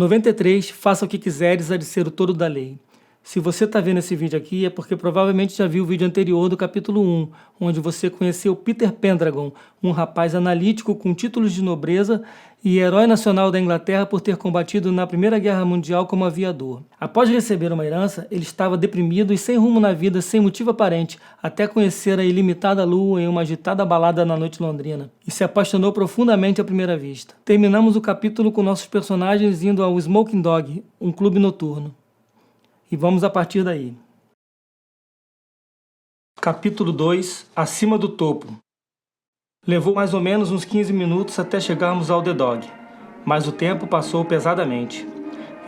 93, faça o que quiseres, há de ser o todo da lei. Se você está vendo esse vídeo aqui é porque provavelmente já viu o vídeo anterior do capítulo 1, onde você conheceu Peter Pendragon, um rapaz analítico com títulos de nobreza e herói nacional da Inglaterra por ter combatido na Primeira Guerra Mundial como aviador. Após receber uma herança, ele estava deprimido e sem rumo na vida, sem motivo aparente, até conhecer a ilimitada lua em uma agitada balada na noite londrina, e se apaixonou profundamente à primeira vista. Terminamos o capítulo com nossos personagens indo ao Smoking Dog, um clube noturno. E vamos a partir daí. Capítulo 2, Acima do Topo. Levou mais ou menos uns 15 minutos até chegarmos ao The Dog, mas o tempo passou pesadamente.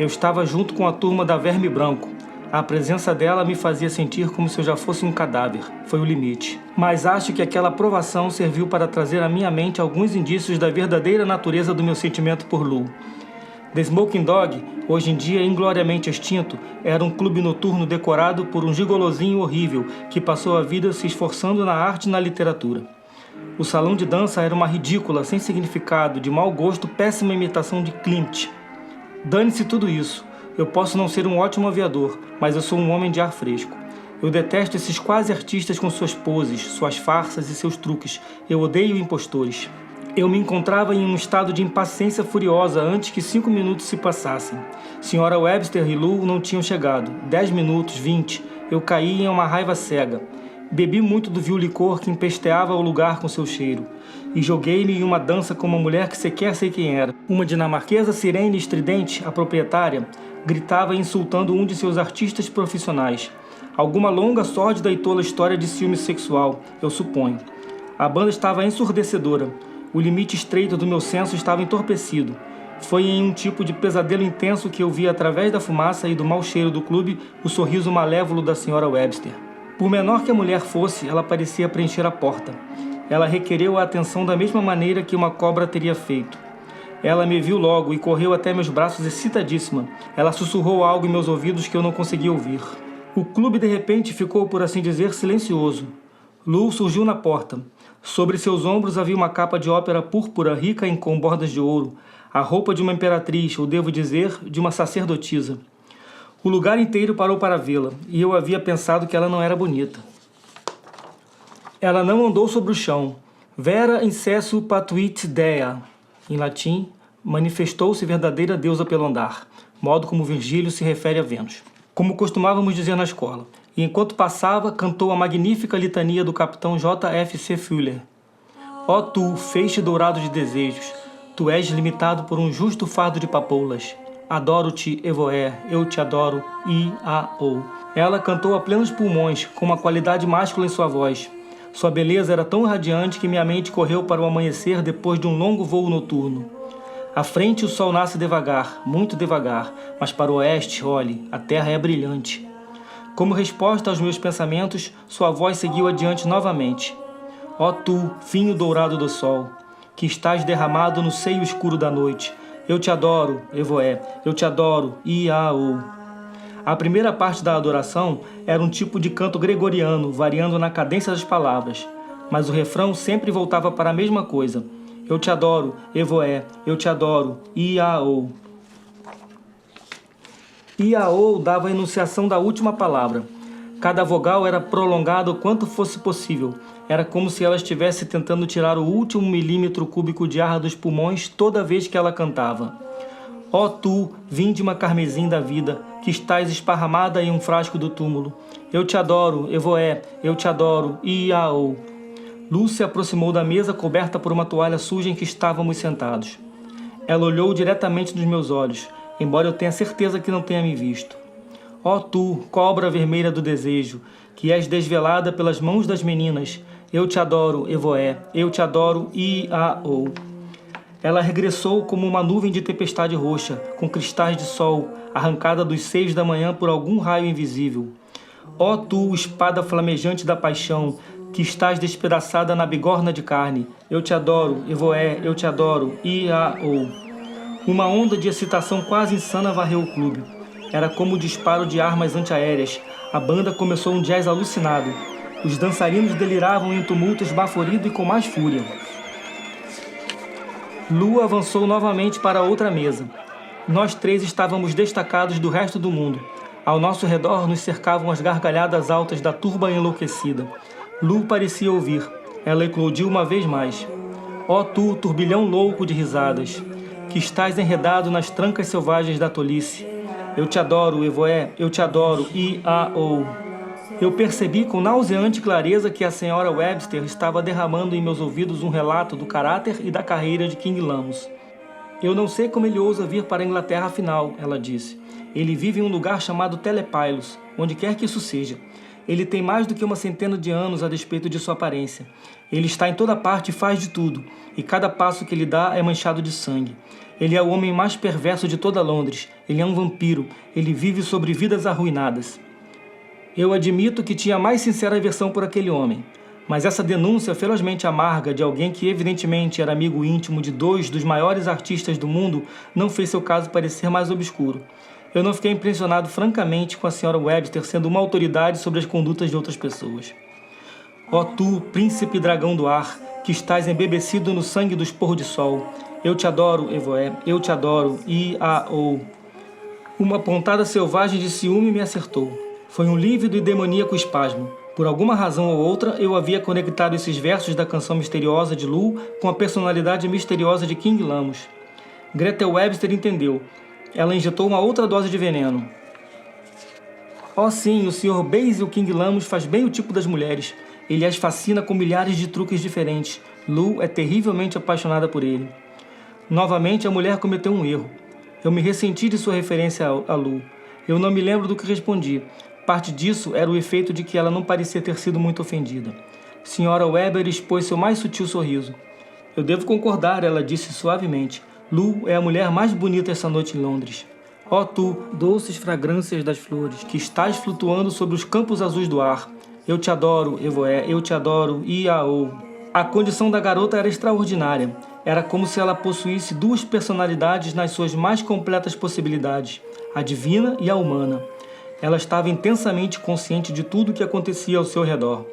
Eu estava junto com a turma da Verme Branco. A presença dela me fazia sentir como se eu já fosse um cadáver. Foi o limite. Mas acho que aquela provação serviu para trazer à minha mente alguns indícios da verdadeira natureza do meu sentimento por Lou. The Smoking Dog, hoje em dia ingloriamente extinto, era um clube noturno decorado por um gigolozinho horrível que passou a vida se esforçando na arte e na literatura. O salão de dança era uma ridícula, sem significado, de mau gosto, péssima imitação de Klimt. Dane-se tudo isso. Eu posso não ser um ótimo aviador, mas eu sou um homem de ar fresco. Eu detesto esses quase artistas com suas poses, suas farsas e seus truques. Eu odeio impostores. Eu me encontrava em um estado de impaciência furiosa antes que 5 minutos se passassem. Senhora Webster e Lou não tinham chegado. 10 minutos, 20. Eu caí em uma raiva cega. Bebi muito do vil licor que empesteava o lugar com seu cheiro. E joguei-me em uma dança com uma mulher que sequer sei quem era. Uma dinamarquesa sirene estridente, a proprietária, gritava insultando um de seus artistas profissionais. Alguma longa, sórdida e tola história de ciúme sexual, eu suponho. A banda estava ensurdecedora. O limite estreito do meu senso estava entorpecido. Foi em um tipo de pesadelo intenso que eu vi através da fumaça e do mau cheiro do clube o sorriso malévolo da senhora Webster. Por menor que a mulher fosse, ela parecia preencher a porta. Ela requereu a atenção da mesma maneira que uma cobra teria feito. Ela me viu logo e correu até meus braços excitadíssima. Ela sussurrou algo em meus ouvidos que eu não conseguia ouvir. O clube de repente ficou, por assim dizer, silencioso. Lou surgiu na porta. Sobre seus ombros havia uma capa de ópera púrpura rica com bordas de ouro, a roupa de uma imperatriz, ou devo dizer, de uma sacerdotisa. O lugar inteiro parou para vê-la, e eu havia pensado que ela não era bonita. Ela não andou sobre o chão. Vera incessu patuit dea. Em latim, manifestou-se verdadeira deusa pelo andar, modo como Virgílio se refere a Vênus. Como costumávamos dizer na escola. E enquanto passava, cantou a magnífica litania do capitão J.F.C. Fuller. Ó tu, feixe dourado de desejos, tu és limitado por um justo fardo de papoulas. Adoro-te, Evoé, eu te adoro, I-A-O. Ela cantou a plenos pulmões, com uma qualidade máscula em sua voz. Sua beleza era tão radiante que minha mente correu para o amanhecer depois de um longo voo noturno. À frente o sol nasce devagar, muito devagar, mas para o oeste, olhe, a terra é brilhante. Como resposta aos meus pensamentos, sua voz seguiu adiante novamente. Ó tu, vinho dourado do sol, que estás derramado no seio escuro da noite. Eu te adoro, Evoé, eu te adoro, I-A-O. A primeira parte da adoração era um tipo de canto gregoriano, variando na cadência das palavras, mas o refrão sempre voltava para a mesma coisa. Eu te adoro, Evoé, eu te adoro, I-A-O. I-A-O dava a enunciação da última palavra. Cada vogal era prolongada o quanto fosse possível. Era como se ela estivesse tentando tirar o último milímetro cúbico de ar dos pulmões toda vez que ela cantava. Ó tu, víndima carmesim da vida, que estás esparramada em um frasco do túmulo. Eu te adoro, Evoé, eu te adoro, I-A-O. Lou se aproximou da mesa coberta por uma toalha suja em que estávamos sentados. Ela olhou diretamente nos meus olhos, embora eu tenha certeza que não tenha me visto. Ó tu, cobra vermelha do desejo, que és desvelada pelas mãos das meninas, eu te adoro, Evoé, eu te adoro, I-A-O. Ela regressou como uma nuvem de tempestade roxa, com cristais de sol, arrancada dos seios da manhã por algum raio invisível. Ó tu, espada flamejante da paixão, que estás despedaçada na bigorna de carne, eu te adoro, Evoé, eu te adoro, I-A-O. Uma onda de excitação quase insana varreu o clube. Era como o disparo de armas antiaéreas. A banda começou um jazz alucinado. Os dançarinos deliravam em um tumulto esbaforido e com mais fúria. Lou avançou novamente para outra mesa. Nós três estávamos destacados do resto do mundo. Ao nosso redor nos cercavam as gargalhadas altas da turba enlouquecida. Lu parecia ouvir. Ela eclodiu uma vez mais. Ó tu, turbilhão louco de risadas, que estás enredado nas trancas selvagens da tolice. Eu te adoro, Evoé, eu te adoro, I-A-O. Eu percebi com nauseante clareza que a senhora Webster estava derramando em meus ouvidos um relato do caráter e da carreira de King Lamos. Eu não sei como ele ousa vir para a Inglaterra afinal, ela disse. Ele vive em um lugar chamado Telepylos, onde quer que isso seja. Ele tem mais do que uma centena de anos a despeito de sua aparência. Ele está em toda parte e faz de tudo, e cada passo que ele dá é manchado de sangue. Ele é o homem mais perverso de toda Londres. Ele é um vampiro. Ele vive sobre vidas arruinadas. Eu admito que tinha a mais sincera aversão por aquele homem. Mas essa denúncia ferozmente amarga de alguém que evidentemente era amigo íntimo de dois dos maiores artistas do mundo não fez seu caso parecer mais obscuro. Eu não fiquei impressionado francamente com a senhora Webster sendo uma autoridade sobre as condutas de outras pessoas. Ó tu, príncipe dragão do ar, que estás embebecido no sangue do esporro de sol. Eu te adoro, Evoé, eu te adoro, I-A-O. Uma pontada selvagem de ciúme me acertou. Foi um lívido e demoníaco espasmo. Por alguma razão ou outra, eu havia conectado esses versos da canção misteriosa de Lu com a personalidade misteriosa de King Lamos. Gretel Webster entendeu. Ela injetou uma outra dose de veneno. Oh sim, o Sr. Basil King Lamos faz bem o tipo das mulheres. Ele as fascina com milhares de truques diferentes. Lu é terrivelmente apaixonada por ele. Novamente, a mulher cometeu um erro. Eu me ressenti de sua referência a Lu. Eu não me lembro do que respondi. Parte disso era o efeito de que ela não parecia ter sido muito ofendida. Sra. Weber expôs seu mais sutil sorriso. Eu devo concordar, ela disse suavemente. Lu é a mulher mais bonita essa noite em Londres. Ó tu, doces fragrâncias das flores, que estás flutuando sobre os campos azuis do ar. Eu te adoro, Evoé, eu te adoro, I-A-O. A condição da garota era extraordinária. Era como se ela possuísse duas personalidades nas suas mais completas possibilidades, a divina e a humana. Ela estava intensamente consciente de tudo o que acontecia ao seu redor.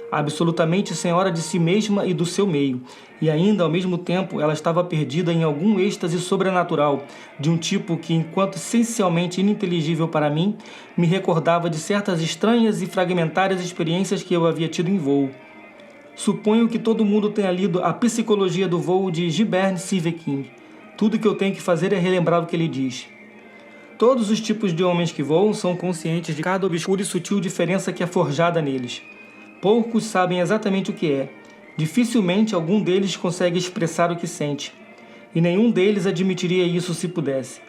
Absolutamente senhora de si mesma e do seu meio, e ainda, ao mesmo tempo, ela estava perdida em algum êxtase sobrenatural, de um tipo que, enquanto essencialmente ininteligível para mim, me recordava de certas estranhas e fragmentárias experiências que eu havia tido em voo. Suponho que todo mundo tenha lido A Psicologia do Voo de Giberne Siveking. Tudo que eu tenho que fazer é relembrar o que ele diz. Todos os tipos de homens que voam são conscientes de cada obscura e sutil diferença que é forjada neles. Poucos sabem exatamente o que é. Dificilmente algum deles consegue expressar o que sente. E nenhum deles admitiria isso se pudesse.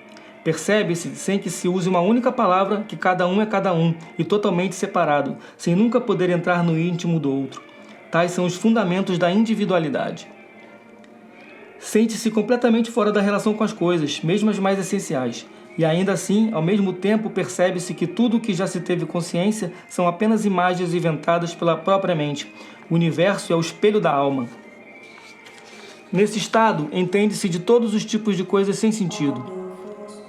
Percebe-se, sem que se use uma única palavra, que cada um é cada um, e totalmente separado, sem nunca poder entrar no íntimo do outro. Tais são os fundamentos da individualidade. Sente-se completamente fora da relação com as coisas, mesmo as mais essenciais. E ainda assim, ao mesmo tempo, percebe-se que tudo o que já se teve consciência são apenas imagens inventadas pela própria mente. O universo é o espelho da alma. Nesse estado, entende-se de todos os tipos de coisas sem sentido.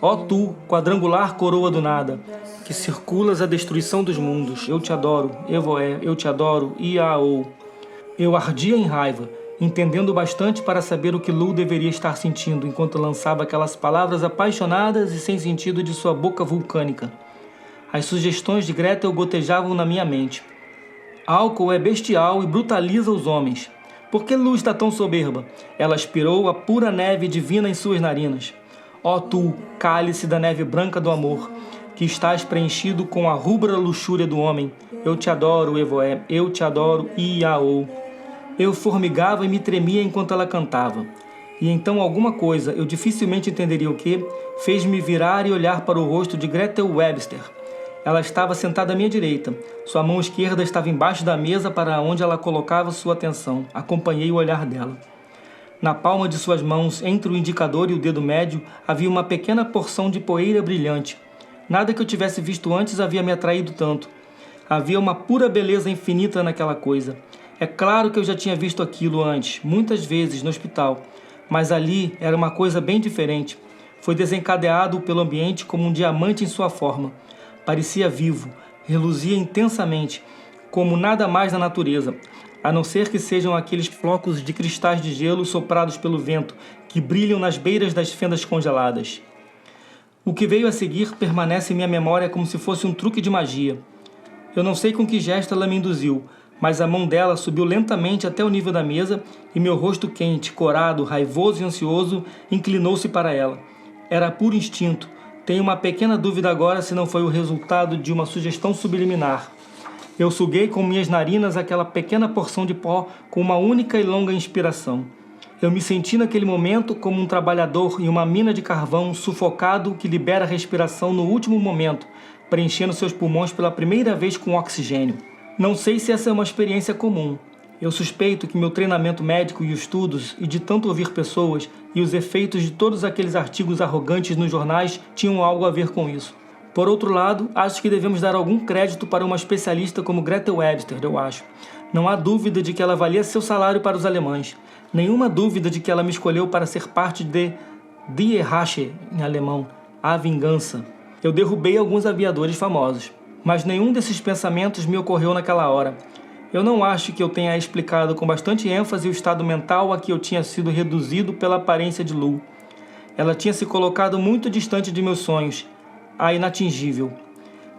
Ó tu, quadrangular coroa do nada, que circulas a destruição dos mundos, eu te adoro, Evoé, eu te adoro, I-A-O. Eu ardia em raiva, entendendo bastante para saber o que Lu deveria estar sentindo enquanto lançava aquelas palavras apaixonadas e sem sentido de sua boca vulcânica. As sugestões de Gretel gotejavam na minha mente. Álcool é bestial e brutaliza os homens. Por que Lu está tão soberba? Ela aspirou a pura neve divina em suas narinas. Ó tu, cálice da neve branca do amor, que estás preenchido com a rubra luxúria do homem. Eu te adoro, Evoé, eu te adoro, I-A-O. Eu formigava e me tremia enquanto ela cantava. E então alguma coisa, eu dificilmente entenderia o que, fez-me virar e olhar para o rosto de Gretel Webster. Ela estava sentada à minha direita. Sua mão esquerda estava embaixo da mesa para onde ela colocava sua atenção. Acompanhei o olhar dela. Na palma de suas mãos, entre o indicador e o dedo médio, havia uma pequena porção de poeira brilhante. Nada que eu tivesse visto antes havia me atraído tanto. Havia uma pura beleza infinita naquela coisa. É claro que eu já tinha visto aquilo antes, muitas vezes no hospital, mas ali era uma coisa bem diferente. Foi desencadeado pelo ambiente como um diamante em sua forma. Parecia vivo, reluzia intensamente, como nada mais na natureza, a não ser que sejam aqueles flocos de cristais de gelo soprados pelo vento, que brilham nas beiras das fendas congeladas. O que veio a seguir permanece em minha memória como se fosse um truque de magia. Eu não sei com que gesto ela me induziu, mas a mão dela subiu lentamente até o nível da mesa e meu rosto quente, corado, raivoso e ansioso inclinou-se para ela. Era puro instinto. Tenho uma pequena dúvida agora se não foi o resultado de uma sugestão subliminar. Eu suguei com minhas narinas aquela pequena porção de pó com uma única e longa inspiração. Eu me senti naquele momento como um trabalhador em uma mina de carvão sufocado que libera a respiração no último momento, preenchendo seus pulmões pela primeira vez com oxigênio. Não sei se essa é uma experiência comum. Eu suspeito que meu treinamento médico e estudos, e de tanto ouvir pessoas, e os efeitos de todos aqueles artigos arrogantes nos jornais tinham algo a ver com isso. Por outro lado, acho que devemos dar algum crédito para uma especialista como Gretel Webster, eu acho. Não há dúvida de que ela valia seu salário para os alemães. Nenhuma dúvida de que ela me escolheu para ser parte de Die Rache, em alemão, a vingança. Eu derrubei alguns aviadores famosos, mas nenhum desses pensamentos me ocorreu naquela hora. Eu não acho que eu tenha explicado com bastante ênfase o estado mental a que eu tinha sido reduzido pela aparência de Lu. Ela tinha se colocado muito distante de meus sonhos, a inatingível.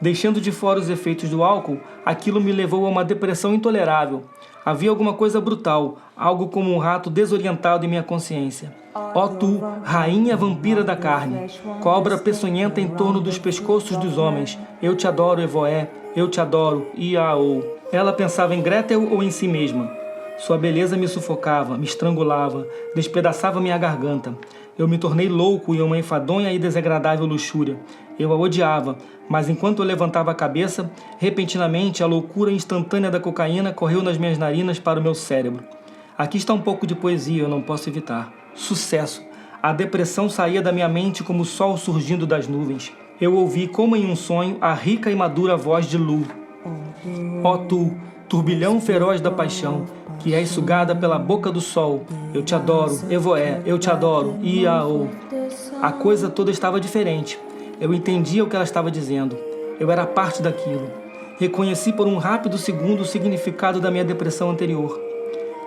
Deixando de fora os efeitos do álcool, aquilo me levou a uma depressão intolerável. Havia alguma coisa brutal, algo como um rato desorientado em minha consciência. Ó tu, rainha vampira da carne, cobra peçonhenta em torno dos pescoços dos homens, eu te adoro, Evoé, eu te adoro, Iaô. Ela pensava em Gretel ou em si mesma. Sua beleza me sufocava, me estrangulava, despedaçava minha garganta. Eu me tornei louco em uma enfadonha e desagradável luxúria. Eu a odiava, mas enquanto eu levantava a cabeça, repentinamente a loucura instantânea da cocaína correu nas minhas narinas para o meu cérebro. Aqui está um pouco de poesia, eu não posso evitar. Sucesso! A depressão saía da minha mente como o sol surgindo das nuvens. Eu ouvi, como em um sonho, a rica e madura voz de Lu. Ó tu, turbilhão feroz da paixão, que és sugada pela boca do sol. Eu te adoro, Evoé, eu te adoro, Iaô. A coisa toda estava diferente. Eu entendia o que ela estava dizendo. Eu era parte daquilo. Reconheci por um rápido segundo o significado da minha depressão anterior.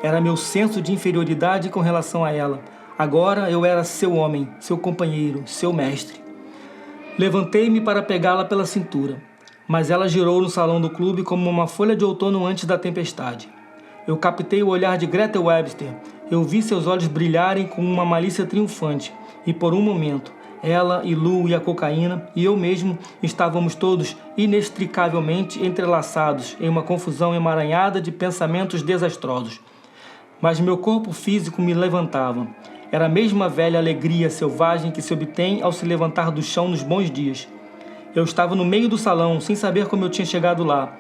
Era meu senso de inferioridade com relação a ela. Agora eu era seu homem, seu companheiro, seu mestre. Levantei-me para pegá-la pela cintura, mas ela girou no salão do clube como uma folha de outono antes da tempestade. Eu captei o olhar de Gretel Webster. Eu vi seus olhos brilharem com uma malícia triunfante, e por um momento, ela e Lu e a cocaína e eu mesmo estávamos todos inextricavelmente entrelaçados em uma confusão emaranhada de pensamentos desastrosos. Mas meu corpo físico me levantava. Era a mesma velha alegria selvagem que se obtém ao se levantar do chão nos bons dias. Eu estava no meio do salão, sem saber como eu tinha chegado lá.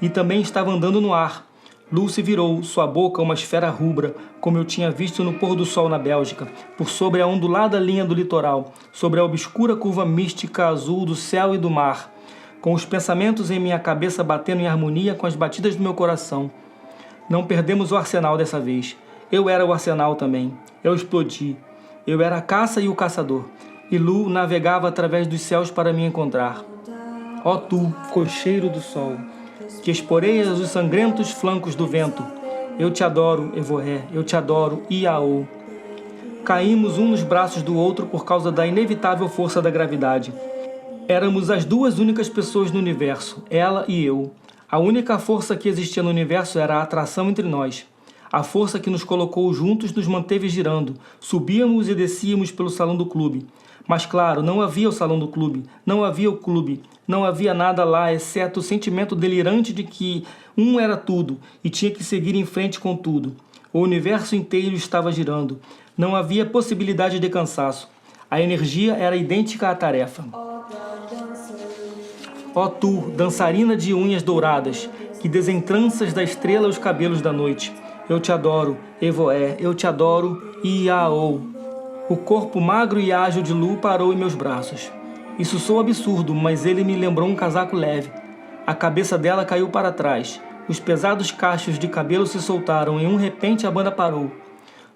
E também estava andando no ar. Lu se virou, sua boca uma esfera rubra, como eu tinha visto no pôr do sol na Bélgica, por sobre a ondulada linha do litoral, sobre a obscura curva mística azul do céu e do mar, com os pensamentos em minha cabeça batendo em harmonia com as batidas do meu coração. Não perdemos o arsenal dessa vez. Eu era o arsenal também. Eu explodi. Eu era a caça e o caçador. E Lu navegava através dos céus para me encontrar. Ó tu, cocheiro do sol, que esporeias os sangrentos flancos do vento. Eu te adoro, Evoé, eu te adoro, Iaô. Caímos um nos braços do outro por causa da inevitável força da gravidade. Éramos as duas únicas pessoas no universo, ela e eu. A única força que existia no universo era a atração entre nós. A força que nos colocou juntos nos manteve girando. Subíamos e descíamos pelo salão do clube. Mas claro, não havia o salão do clube, não havia o clube, não havia nada lá, exceto o sentimento delirante de que um era tudo e tinha que seguir em frente com tudo. O universo inteiro estava girando. Não havia possibilidade de cansaço. A energia era idêntica à tarefa. Ó tu, dançarina de unhas douradas, que desentranças da estrela os cabelos da noite. Eu te adoro, Evoé, eu te adoro, Iaô. O corpo magro e ágil de Lu parou em meus braços. Isso soa absurdo, mas ele me lembrou um casaco leve. A cabeça dela caiu para trás. Os pesados cachos de cabelo se soltaram e, em um repente, a banda parou.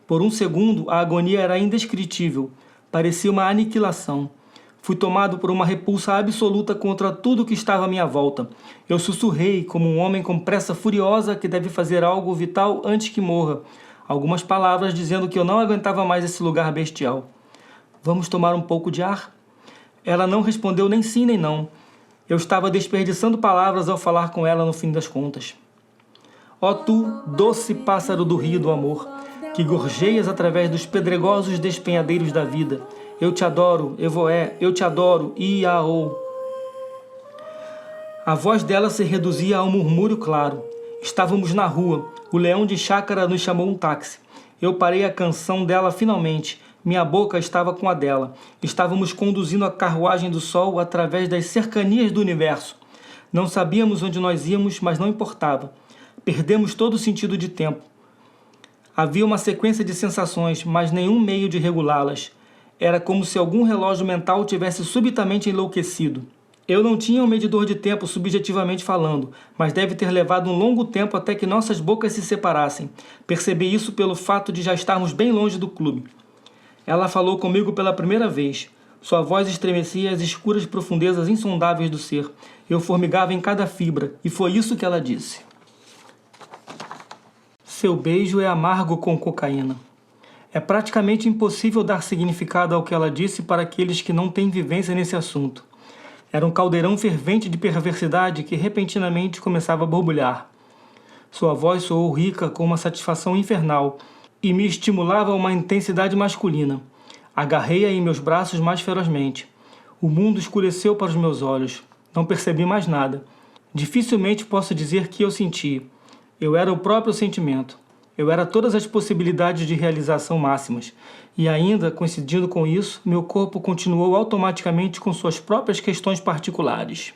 Por um segundo, a agonia era indescritível. Parecia uma aniquilação. Fui tomado por uma repulsa absoluta contra tudo que estava à minha volta. Eu sussurrei como um homem com pressa furiosa que deve fazer algo vital antes que morra. Algumas palavras dizendo que eu não aguentava mais esse lugar bestial. Vamos tomar um pouco de ar? Ela não respondeu nem sim nem não. Eu estava desperdiçando palavras ao falar com ela no fim das contas. Ó tu, doce pássaro do rio do amor, que gorjeias através dos pedregosos despenhadeiros da vida. Eu te adoro, Evoé, eu te adoro, Iaô. A voz dela se reduzia a um murmúrio claro. Estávamos na rua. O leão de chácara nos chamou um táxi. Eu parei a canção dela finalmente. Minha boca estava com a dela. Estávamos conduzindo a carruagem do sol através das cercanias do universo. Não sabíamos onde nós íamos, mas não importava. Perdemos todo o sentido de tempo. Havia uma sequência de sensações, mas nenhum meio de regulá-las. Era como se algum relógio mental tivesse subitamente enlouquecido. Eu não tinha um medidor de tempo subjetivamente falando, mas deve ter levado um longo tempo até que nossas bocas se separassem. Percebi isso pelo fato de já estarmos bem longe do clube. Ela falou comigo pela primeira vez. Sua voz estremecia as escuras profundezas insondáveis do ser. Eu formigava em cada fibra, e foi isso que ela disse. Seu beijo é amargo com cocaína. É praticamente impossível dar significado ao que ela disse para aqueles que não têm vivência nesse assunto. Era um caldeirão fervente de perversidade que repentinamente começava a borbulhar. Sua voz soou rica com uma satisfação infernal e me estimulava a uma intensidade masculina. Agarrei-a em meus braços mais ferozmente. O mundo escureceu para os meus olhos. Não percebi mais nada. Dificilmente posso dizer que eu senti. Eu era o próprio sentimento. Eu era todas as possibilidades de realização máximas. E ainda, coincidindo com isso, meu corpo continuou automaticamente com suas próprias questões particulares.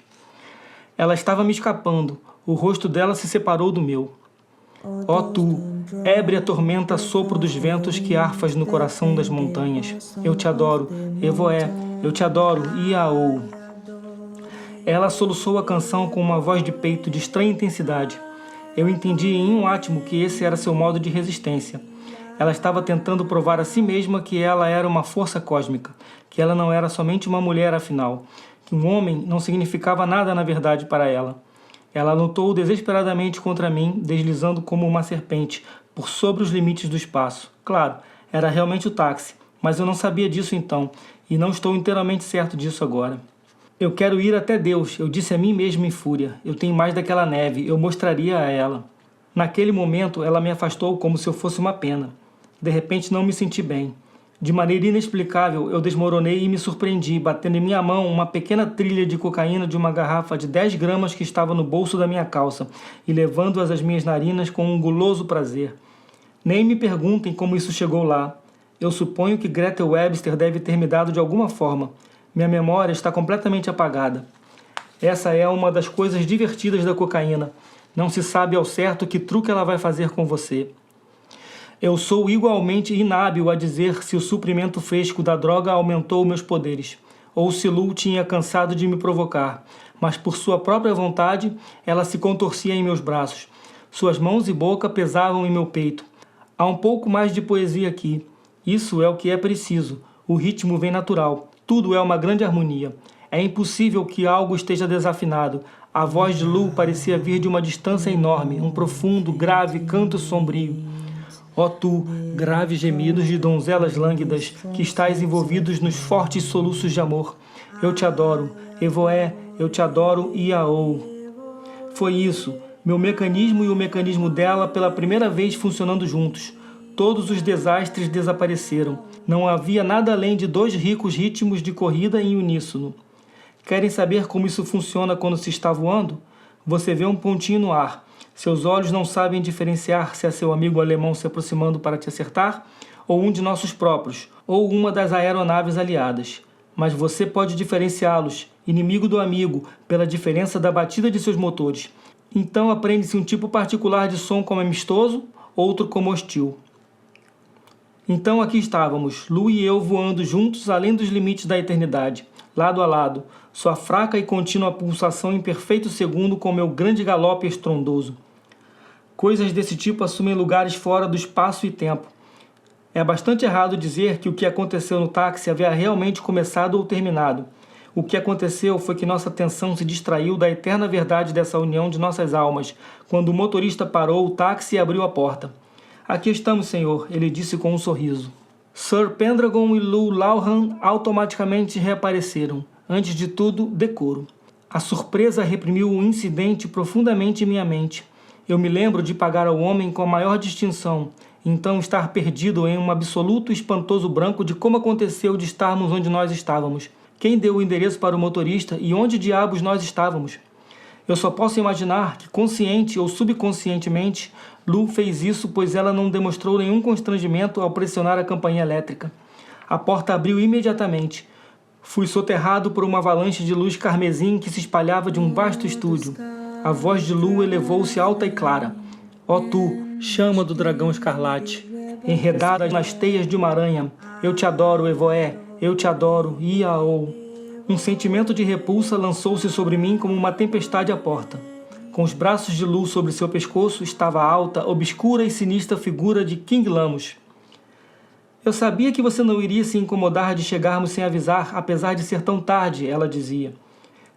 Ela estava me escapando. O rosto dela se separou do meu. Ó tu, ébria tormenta sopro dos ventos que arfas no coração das montanhas. Eu te adoro, Evoé, eu te adoro, Iaô. Ela soluçou a canção com uma voz de peito de estranha intensidade. Eu entendi em um átimo que esse era seu modo de resistência. Ela estava tentando provar a si mesma que ela era uma força cósmica, que ela não era somente uma mulher afinal, que um homem não significava nada na verdade para ela. Ela lutou desesperadamente contra mim, deslizando como uma serpente, por sobre os limites do espaço. Claro, era realmente o táxi, mas eu não sabia disso então, e não estou inteiramente certo disso agora. Eu quero ir até Deus, eu disse a mim mesmo em fúria. Eu tenho mais daquela neve, eu mostraria a ela. Naquele momento, ela me afastou como se eu fosse uma pena. De repente, não me senti bem. De maneira inexplicável, eu desmoronei e me surpreendi, batendo em minha mão uma pequena trilha de cocaína de uma garrafa de 10 gramas que estava no bolso da minha calça e levando-as às minhas narinas com um guloso prazer. Nem me perguntem como isso chegou lá. Eu suponho que Gretel Webster deve ter me dado de alguma forma. Minha memória está completamente apagada. Essa é uma das coisas divertidas da cocaína. Não se sabe ao certo que truque ela vai fazer com você. Eu sou igualmente inábil a dizer se o suprimento fresco da droga aumentou meus poderes, ou se Lu tinha cansado de me provocar, mas por sua própria vontade, ela se contorcia em meus braços. Suas mãos e boca pesavam em meu peito. Há um pouco mais de poesia aqui. Isso é o que é preciso. O ritmo vem natural. Tudo é uma grande harmonia. É impossível que algo esteja desafinado. A voz de Lu parecia vir de uma distância enorme, um profundo, grave canto sombrio. Ó tu, graves gemidos de donzelas lânguidas, que estais envolvidos nos fortes soluços de amor. Eu te adoro, Evoé, eu te adoro, Iaô. Foi isso, meu mecanismo e o mecanismo dela pela primeira vez funcionando juntos. Todos os desastres desapareceram. Não havia nada além de 2 ricos ritmos de corrida em uníssono. Querem saber como isso funciona quando se está voando? Você vê um pontinho no ar. Seus olhos não sabem diferenciar se é seu amigo alemão se aproximando para te acertar, ou um de nossos próprios, ou uma das aeronaves aliadas. Mas você pode diferenciá-los, inimigo do amigo, pela diferença da batida de seus motores. Então aprende-se um tipo particular de som como amistoso, outro como hostil. Então aqui estávamos, Lu e eu voando juntos além dos limites da eternidade, lado a lado, sua fraca e contínua pulsação em perfeito segundo com meu grande galope estrondoso. Coisas desse tipo assumem lugares fora do espaço e tempo. É bastante errado dizer que o que aconteceu no táxi havia realmente começado ou terminado. O que aconteceu foi que nossa atenção se distraiu da eterna verdade dessa união de nossas almas, quando o motorista parou o táxi e abriu a porta. Aqui estamos, senhor, ele disse com um sorriso. Sir Pendragon e Lu Lawhan automaticamente reapareceram. Antes de tudo, decoro. A surpresa reprimiu o incidente profundamente em minha mente. Eu me lembro de pagar ao homem com a maior distinção, então estar perdido em um absoluto e espantoso branco de como aconteceu de estarmos onde nós estávamos. Quem deu o endereço para o motorista e onde diabos nós estávamos? Eu só posso imaginar que, consciente ou subconscientemente, Lu fez isso, pois ela não demonstrou nenhum constrangimento ao pressionar a campainha elétrica. A porta abriu imediatamente. Fui soterrado por uma avalanche de luz carmesim que se espalhava de um vasto estúdio. A voz de Lu elevou-se alta e clara. Ó tu, chama do dragão escarlate, enredada nas teias de uma aranha, eu te adoro, Evoé, eu te adoro, Iaô. Um sentimento de repulsa lançou-se sobre mim como uma tempestade à porta. Com os braços de Lu sobre seu pescoço estava a alta, obscura e sinistra figura de King Lamos. Eu sabia que você não iria se incomodar de chegarmos sem avisar, apesar de ser tão tarde, ela dizia.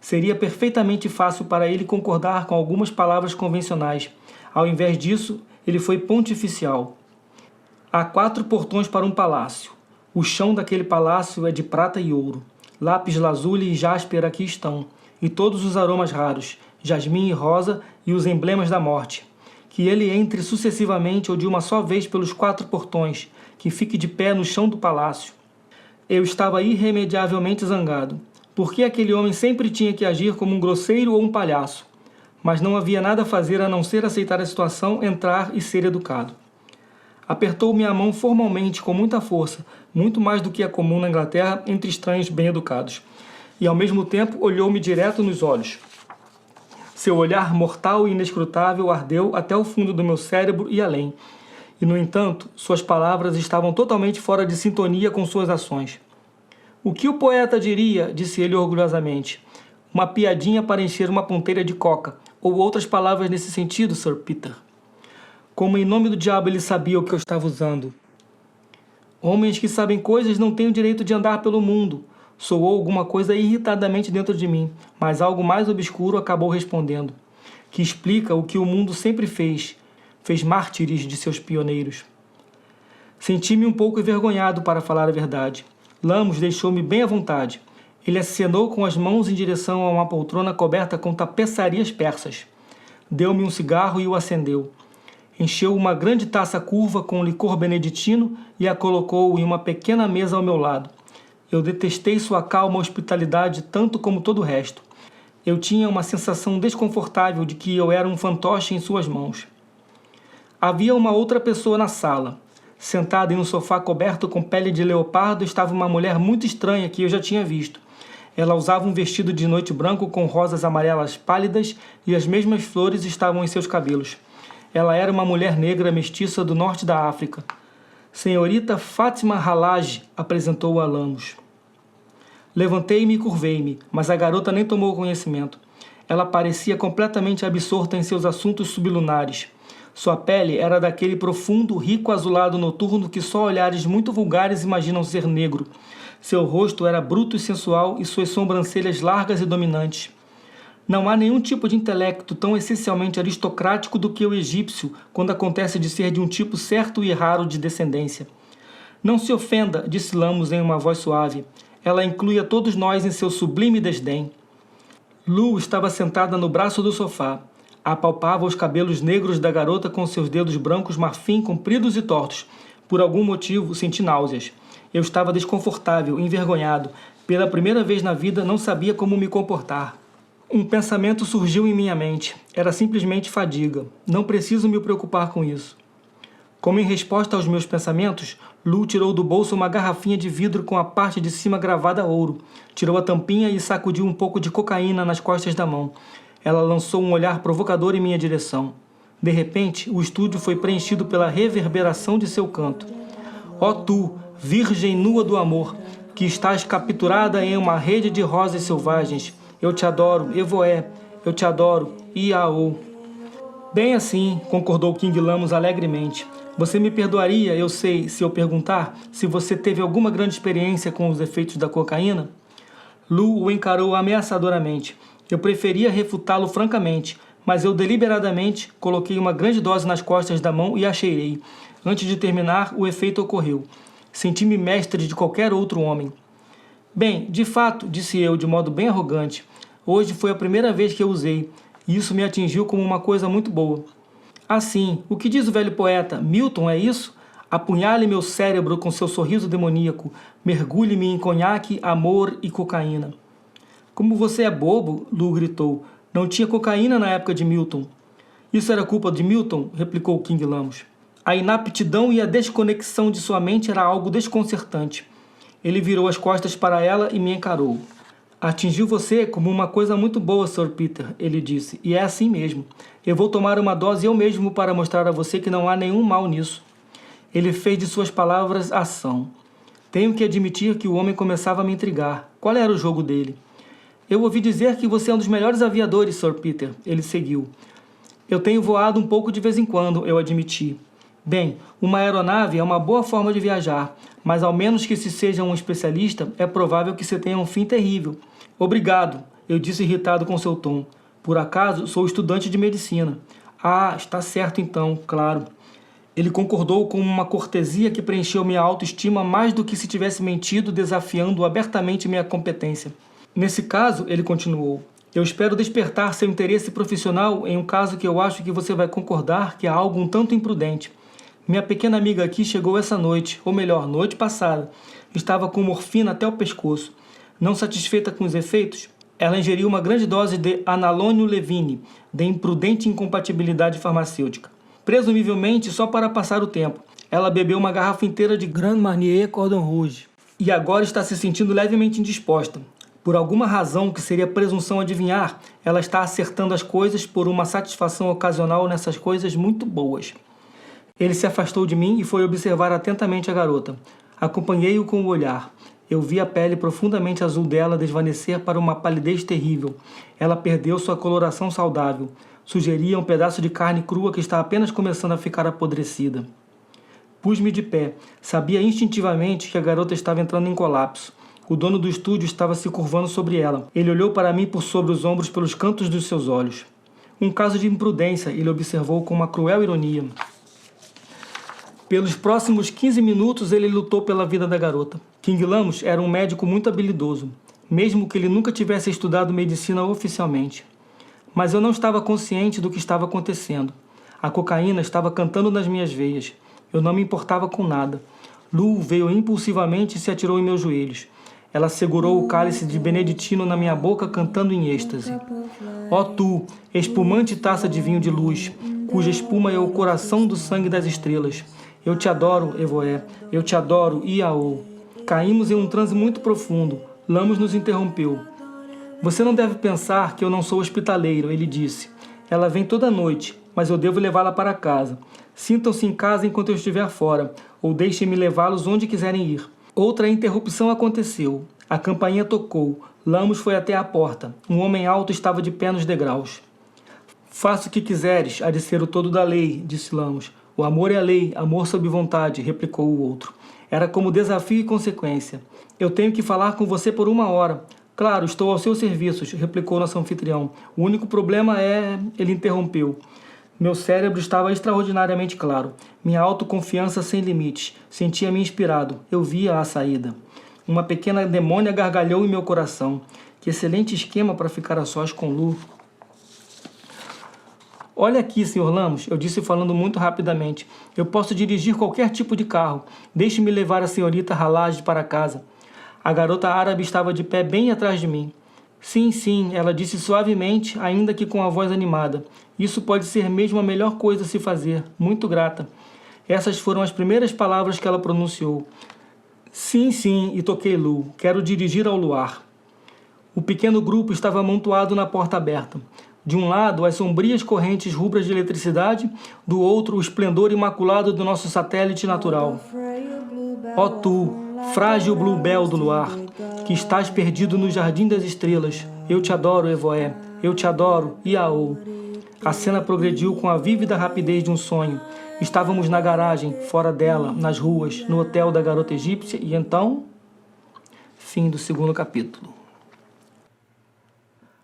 Seria perfeitamente fácil para ele concordar com algumas palavras convencionais. Ao invés disso, ele foi pontificial. Há 4 portões para um palácio. O chão daquele palácio é de prata e ouro. Lápis lazuli e jasper aqui estão, e todos os aromas raros, jasmim e rosa e os emblemas da morte. Que ele entre sucessivamente ou de uma só vez pelos 4 portões, que fique de pé no chão do palácio. Eu estava irremediavelmente zangado. Por que aquele homem sempre tinha que agir como um grosseiro ou um palhaço? Mas não havia nada a fazer a não ser aceitar a situação, entrar e ser educado. Apertou minha mão formalmente, com muita força, muito mais do que é comum na Inglaterra entre estranhos bem-educados, e ao mesmo tempo olhou-me direto nos olhos. Seu olhar mortal e inescrutável ardeu até o fundo do meu cérebro e além, e, no entanto, suas palavras estavam totalmente fora de sintonia com suas ações. O que o poeta diria, disse ele orgulhosamente, uma piadinha para encher uma ponteira de coca, ou outras palavras nesse sentido, Sir Peter. Como em nome do diabo ele sabia o que eu estava usando. Homens que sabem coisas não têm o direito de andar pelo mundo. Soou alguma coisa irritadamente dentro de mim, mas algo mais obscuro acabou respondendo, que explica o que o mundo sempre fez mártires de seus pioneiros. Senti-me um pouco envergonhado, para falar a verdade. Lamos deixou-me bem à vontade. Ele acenou com as mãos em direção a uma poltrona coberta com tapeçarias persas. Deu-me um cigarro e o acendeu. Encheu uma grande taça curva com licor beneditino e a colocou em uma pequena mesa ao meu lado. Eu detestei sua calma hospitalidade tanto como todo o resto. Eu tinha uma sensação desconfortável de que eu era um fantoche em suas mãos. Havia uma outra pessoa na sala. Sentada em um sofá coberto com pele de leopardo estava uma mulher muito estranha que eu já tinha visto. Ela usava um vestido de noite branco com rosas amarelas pálidas e as mesmas flores estavam em seus cabelos. Ela era uma mulher negra mestiça do norte da África. Senhorita Fátima Halage, apresentou a Lamos. Levantei-me e curvei-me, mas a garota nem tomou conhecimento. Ela parecia completamente absorta em seus assuntos sublunares. Sua pele era daquele profundo, rico azulado noturno que só olhares muito vulgares imaginam ser negro. Seu rosto era bruto e sensual e suas sobrancelhas largas e dominantes. Não há nenhum tipo de intelecto tão essencialmente aristocrático do que o egípcio quando acontece de ser de um tipo certo e raro de descendência. Não se ofenda, disse Lamos em uma voz suave. Ela inclui a todos nós em seu sublime desdém. Lu estava sentada no braço do sofá. Apalpava os cabelos negros da garota com seus dedos brancos marfim compridos e tortos. Por algum motivo, senti náuseas. Eu estava desconfortável, envergonhado. Pela primeira vez na vida, não sabia como me comportar. Um pensamento surgiu em minha mente. Era simplesmente fadiga. Não preciso me preocupar com isso. Como em resposta aos meus pensamentos, Lu tirou do bolso uma garrafinha de vidro com a parte de cima gravada a ouro. Tirou a tampinha e sacudiu um pouco de cocaína nas costas da mão. Ela lançou um olhar provocador em minha direção. De repente, o estúdio foi preenchido pela reverberação de seu canto. Ó tu, virgem nua do amor, que estás capturada em uma rede de rosas selvagens. Eu te adoro, Evoé. Eu te adoro, Iaô. Bem assim, concordou King Lamos alegremente. Você me perdoaria, eu sei, se eu perguntar se você teve alguma grande experiência com os efeitos da cocaína? Lu o encarou ameaçadoramente. Eu preferia refutá-lo francamente, mas eu deliberadamente coloquei uma grande dose nas costas da mão e a cheirei. Antes de terminar, o efeito ocorreu. Senti-me mestre de qualquer outro homem. Bem, de fato, disse eu de modo bem arrogante, hoje foi a primeira vez que eu usei, e isso me atingiu como uma coisa muito boa. Assim, o que diz o velho poeta? Milton, é isso? Apunhale meu cérebro com seu sorriso demoníaco, mergulhe-me em conhaque, amor e cocaína. Como você é bobo, Lu gritou. Não tinha cocaína na época de Milton. Isso era culpa de Milton, replicou King Lamos. A inaptidão e a desconexão de sua mente era algo desconcertante. Ele virou as costas para ela e me encarou. Atingiu você como uma coisa muito boa, Sr. Peter, ele disse, e é assim mesmo. Eu vou tomar uma dose eu mesmo para mostrar a você que não há nenhum mal nisso. Ele fez de suas palavras ação. Tenho que admitir que o homem começava a me intrigar. Qual era o jogo dele? Eu ouvi dizer que você é um dos melhores aviadores, Sr. Peter, ele seguiu. Eu tenho voado um pouco de vez em quando, eu admiti. Bem, uma aeronave é uma boa forma de viajar, mas ao menos que se seja um especialista, é provável que você tenha um fim terrível. Obrigado, eu disse irritado com seu tom. Por acaso, sou estudante de medicina. Ah, está certo então, claro. Ele concordou com uma cortesia que preencheu minha autoestima mais do que se tivesse mentido, desafiando abertamente minha competência. Nesse caso, ele continuou, eu espero despertar seu interesse profissional em um caso que eu acho que você vai concordar que é algo um tanto imprudente. Minha pequena amiga aqui chegou essa noite, ou melhor, noite passada. Estava com morfina até o pescoço. Não satisfeita com os efeitos, ela ingeriu uma grande dose de Analônio Levine, de imprudente incompatibilidade farmacêutica. Presumivelmente só para passar o tempo. Ela bebeu uma garrafa inteira de Grand Marnier Cordon Rouge. E agora está se sentindo levemente indisposta. Por alguma razão que seria presunção adivinhar, ela está acertando as coisas por uma satisfação ocasional nessas coisas muito boas. Ele se afastou de mim e foi observar atentamente a garota. Acompanhei-o com o olhar. Eu vi a pele profundamente azul dela desvanecer para uma palidez terrível. Ela perdeu sua coloração saudável. Sugeria um pedaço de carne crua que está apenas começando a ficar apodrecida. Pus-me de pé. Sabia instintivamente que a garota estava entrando em colapso. O dono do estúdio estava se curvando sobre ela. Ele olhou para mim por sobre os ombros pelos cantos dos seus olhos. Um caso de imprudência, ele observou com uma cruel ironia. Pelos próximos 15 minutos, ele lutou pela vida da garota. King Lamos era um médico muito habilidoso, mesmo que ele nunca tivesse estudado medicina oficialmente. Mas eu não estava consciente do que estava acontecendo. A cocaína estava cantando nas minhas veias. Eu não me importava com nada. Lu veio impulsivamente e se atirou em meus joelhos. Ela segurou o cálice de beneditino na minha boca, cantando em êxtase. Ó tu, espumante taça de vinho de luz, cuja espuma é o coração do sangue das estrelas. Eu te adoro, Evoé. Eu te adoro, Iaô. Caímos em um transe muito profundo. Lamos nos interrompeu. Você não deve pensar que eu não sou hospitaleiro, ele disse. Ela vem toda noite, mas eu devo levá-la para casa. Sintam-se em casa enquanto eu estiver fora, ou deixem-me levá-los onde quiserem ir. Outra interrupção aconteceu. A campainha tocou. Lamos foi até a porta. Um homem alto estava de pé nos degraus. Faça o que quiseres, há de ser o todo da lei, disse Lamos. O amor é a lei, amor sob vontade, replicou o outro. Era como desafio e consequência. Eu tenho que falar com você por 1 hora. Claro, estou aos seus serviços, replicou nosso anfitrião. O único problema é... Ele interrompeu. Meu cérebro estava extraordinariamente claro. Minha autoconfiança sem limites. Sentia-me inspirado. Eu via a saída. Uma pequena demônia gargalhou em meu coração. Que excelente esquema para ficar a sós com Lu. Olha aqui, Sr. Lamos, eu disse falando muito rapidamente. Eu posso dirigir qualquer tipo de carro. Deixe-me levar a senhorita Halage para casa. A garota árabe estava de pé bem atrás de mim. Sim, sim, ela disse suavemente, ainda que com a voz animada. Isso pode ser mesmo a melhor coisa a se fazer. Muito grata. Essas foram as primeiras palavras que ela pronunciou. Sim, sim, e toquei Lu. Quero dirigir ao luar. O pequeno grupo estava amontoado na porta aberta. De um lado, as sombrias correntes rubras de eletricidade, do outro, o esplendor imaculado do nosso satélite natural. Ó tu, frágil bluebell do luar, que estás perdido no jardim das estrelas, eu te adoro, Evoé, eu te adoro, Iaô. A cena progrediu com a vívida rapidez de um sonho. Estávamos na garagem, fora dela, nas ruas, no hotel da garota egípcia, e então... Fim do 2º capítulo.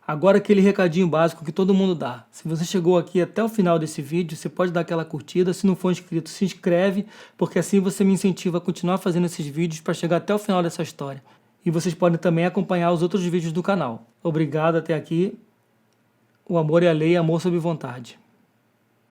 Agora aquele recadinho básico que todo mundo dá. Se você chegou aqui até o final desse vídeo, você pode dar aquela curtida. Se não for inscrito, se inscreve, porque assim você me incentiva a continuar fazendo esses vídeos para chegar até o final dessa história. E vocês podem também acompanhar os outros vídeos do canal. Obrigado até aqui. O amor é a lei, amor sob vontade.